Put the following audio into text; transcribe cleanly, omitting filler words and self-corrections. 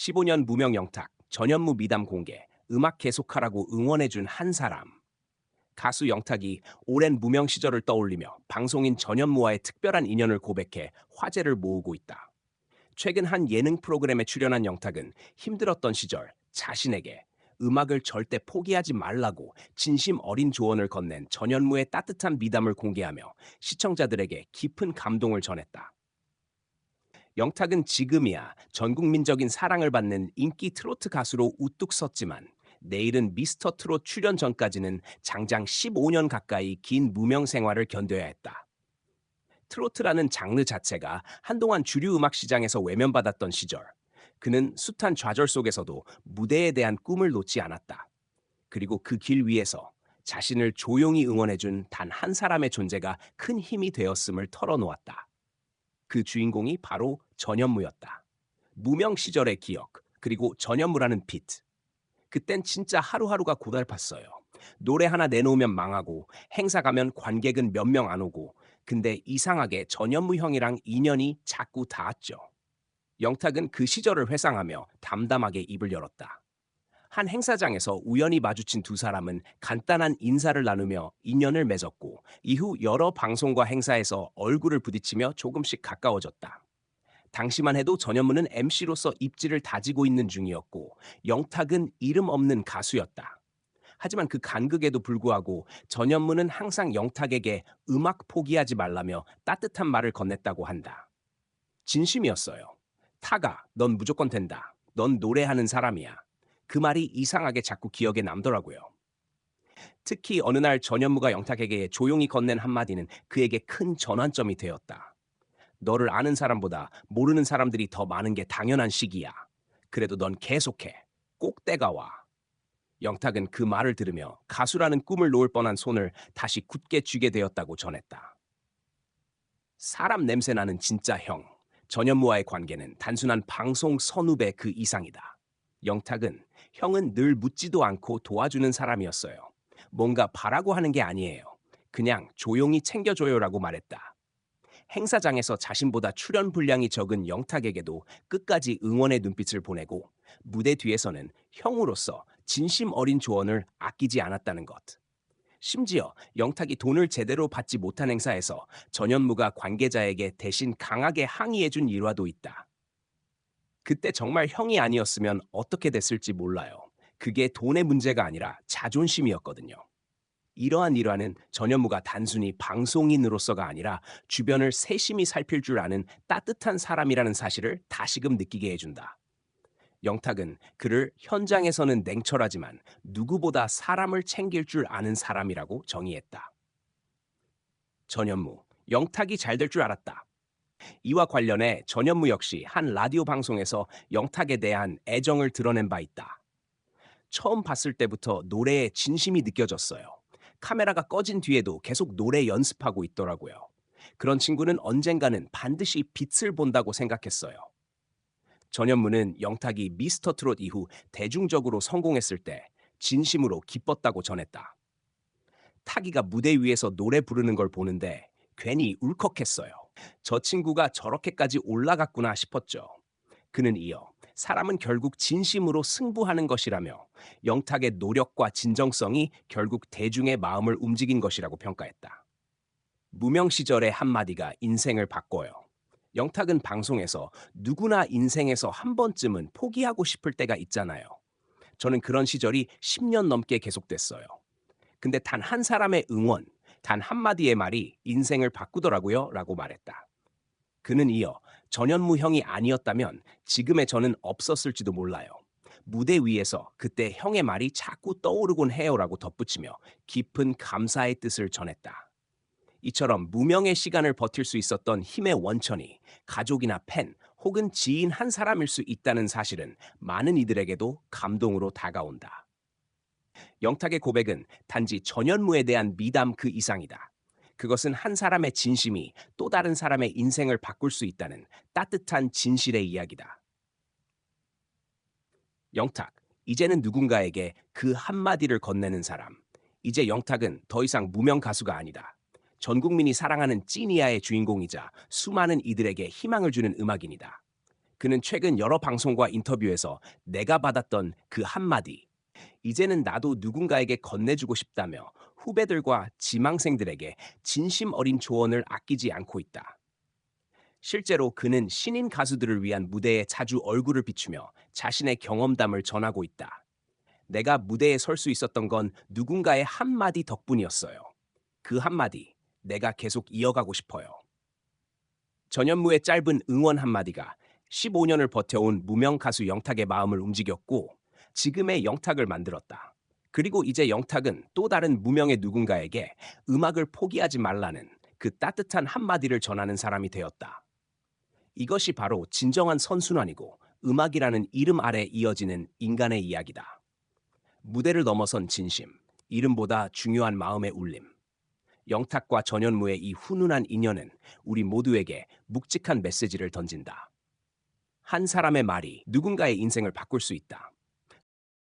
15년 무명 영탁, 전현무 미담 공개, 음악 계속하라고 응원해준 한 사람. 가수 영탁이 오랜 무명 시절을 떠올리며 방송인 전현무와의 특별한 인연을 고백해 화제를 모으고 있다. 최근 한 예능 프로그램에 출연한 영탁은 힘들었던 시절 자신에게 음악을 절대 포기하지 말라고 진심 어린 조언을 건넨 전현무의 따뜻한 미담을 공개하며 시청자들에게 깊은 감동을 전했다. 영탁은 지금이야 전 국민적인 사랑을 받는 인기 트로트 가수로 우뚝 섰지만 내일은 미스터 트롯 출연 전까지는 장장 15년 가까이 긴 무명 생활을 견뎌야 했다. 트로트라는 장르 자체가 한동안 주류 음악 시장에서 외면받았던 시절, 그는 숱한 좌절 속에서도 무대에 대한 꿈을 놓지 않았다. 그리고 그 길 위에서 자신을 조용히 응원해준 단 한 사람의 존재가 큰 힘이 되었음을 털어놓았다. 그 주인공이 바로 전현무였다. 무명 시절의 기억, 그리고 전현무라는 빛. 그땐 진짜 하루하루가 고달팠어요. 노래 하나 내놓으면 망하고, 행사 가면 관객은 몇 명 안 오고, 근데 이상하게 전현무 형이랑 인연이 자꾸 닿았죠. 영탁은 그 시절을 회상하며 담담하게 입을 열었다. 한 행사장에서 우연히 마주친 두 사람은 간단한 인사를 나누며 인연을 맺었고, 이후 여러 방송과 행사에서 얼굴을 부딪히며 조금씩 가까워졌다. 당시만 해도 전현무는 MC로서 입지를 다지고 있는 중이었고, 영탁은 이름 없는 가수였다. 하지만 그 간극에도 불구하고 전현무는 항상 영탁에게 음악 포기하지 말라며 따뜻한 말을 건넸다고 한다. 진심이었어요. 타가, 넌 무조건 된다. 넌 노래하는 사람이야. 그 말이 이상하게 자꾸 기억에 남더라고요. 특히 어느 날 전현무가 영탁에게 조용히 건넨 한마디는 그에게 큰 전환점이 되었다. 너를 아는 사람보다 모르는 사람들이 더 많은 게 당연한 시기야. 그래도 넌 계속해. 꼭 때가 와. 영탁은 그 말을 들으며 가수라는 꿈을 놓을 뻔한 손을 다시 굳게 쥐게 되었다고 전했다. 사람 냄새 나는 진짜 형. 전현무와의 관계는 단순한 방송 선후배 그 이상이다. 영탁은 형은 늘 묻지도 않고 도와주는 사람이었어요. 뭔가 바라고 하는 게 아니에요. 그냥 조용히 챙겨줘요라고 말했다. 행사장에서 자신보다 출연 분량이 적은 영탁에게도 끝까지 응원의 눈빛을 보내고 무대 뒤에서는 형으로서 진심 어린 조언을 아끼지 않았다는 것. 심지어 영탁이 돈을 제대로 받지 못한 행사에서 전현무가 관계자에게 대신 강하게 항의해준 일화도 있다. 그때 정말 형이 아니었으면 어떻게 됐을지 몰라요. 그게 돈의 문제가 아니라 자존심이었거든요. 이러한 일화는 전현무가 단순히 방송인으로서가 아니라 주변을 세심히 살필 줄 아는 따뜻한 사람이라는 사실을 다시금 느끼게 해준다. 영탁은 그를 현장에서는 냉철하지만 누구보다 사람을 챙길 줄 아는 사람이라고 정의했다. 전현무, 영탁이 잘 될 줄 알았다. 이와 관련해 전현무 역시 한 라디오 방송에서 영탁에 대한 애정을 드러낸 바 있다. 처음 봤을 때부터 노래에 진심이 느껴졌어요. 카메라가 꺼진 뒤에도 계속 노래 연습하고 있더라고요. 그런 친구는 언젠가는 반드시 빛을 본다고 생각했어요. 전현무는 영탁이 미스터 트롯 이후 대중적으로 성공했을 때 진심으로 기뻤다고 전했다. 타기가 무대 위에서 노래 부르는 걸 보는데 괜히 울컥했어요. 저 친구가 저렇게까지 올라갔구나 싶었죠. 그는 이어 사람은 결국 진심으로 승부하는 것이라며 영탁의 노력과 진정성이 결국 대중의 마음을 움직인 것이라고 평가했다. 무명 시절의 한마디가 인생을 바꿔요. 영탁은 방송에서 누구나 인생에서 한 번쯤은 포기하고 싶을 때가 있잖아요. 저는 그런 시절이 10년 넘게 계속됐어요. 근데 단 한 사람의 응원, 단 한마디의 말이 인생을 바꾸더라고요 라고 말했다. 그는 이어 전현무 형이 아니었다면 지금의 저는 없었을지도 몰라요. 무대 위에서 그때 형의 말이 자꾸 떠오르곤 해요라고 덧붙이며 깊은 감사의 뜻을 전했다. 이처럼 무명의 시간을 버틸 수 있었던 힘의 원천이 가족이나 팬 혹은 지인 한 사람일 수 있다는 사실은 많은 이들에게도 감동으로 다가온다. 영탁의 고백은 단지 전현무에 대한 미담 그 이상이다. 그것은 한 사람의 진심이 또 다른 사람의 인생을 바꿀 수 있다는 따뜻한 진실의 이야기다. 영탁, 이제는 누군가에게 그 한마디를 건네는 사람. 이제 영탁은 더 이상 무명 가수가 아니다. 전 국민이 사랑하는 찐이야의 주인공이자 수많은 이들에게 희망을 주는 음악인이다. 그는 최근 여러 방송과 인터뷰에서 내가 받았던 그 한마디, 이제는 나도 누군가에게 건네주고 싶다며 후배들과 지망생들에게 진심 어린 조언을 아끼지 않고 있다. 실제로 그는 신인 가수들을 위한 무대에 자주 얼굴을 비추며 자신의 경험담을 전하고 있다. 내가 무대에 설 수 있었던 건 누군가의 한마디 덕분이었어요. 그 한마디, 내가 계속 이어가고 싶어요. 전현무의 짧은 응원 한마디가 15년을 버텨온 무명 가수 영탁의 마음을 움직였고 지금의 영탁을 만들었다. 그리고 이제 영탁은 또 다른 무명의 누군가에게 음악을 포기하지 말라는 그 따뜻한 한마디를 전하는 사람이 되었다. 이것이 바로 진정한 선순환이고 음악이라는 이름 아래 이어지는 인간의 이야기다. 무대를 넘어선 진심, 이름보다 중요한 마음의 울림. 영탁과 전현무의 이 훈훈한 인연은 우리 모두에게 묵직한 메시지를 던진다. 한 사람의 말이 누군가의 인생을 바꿀 수 있다.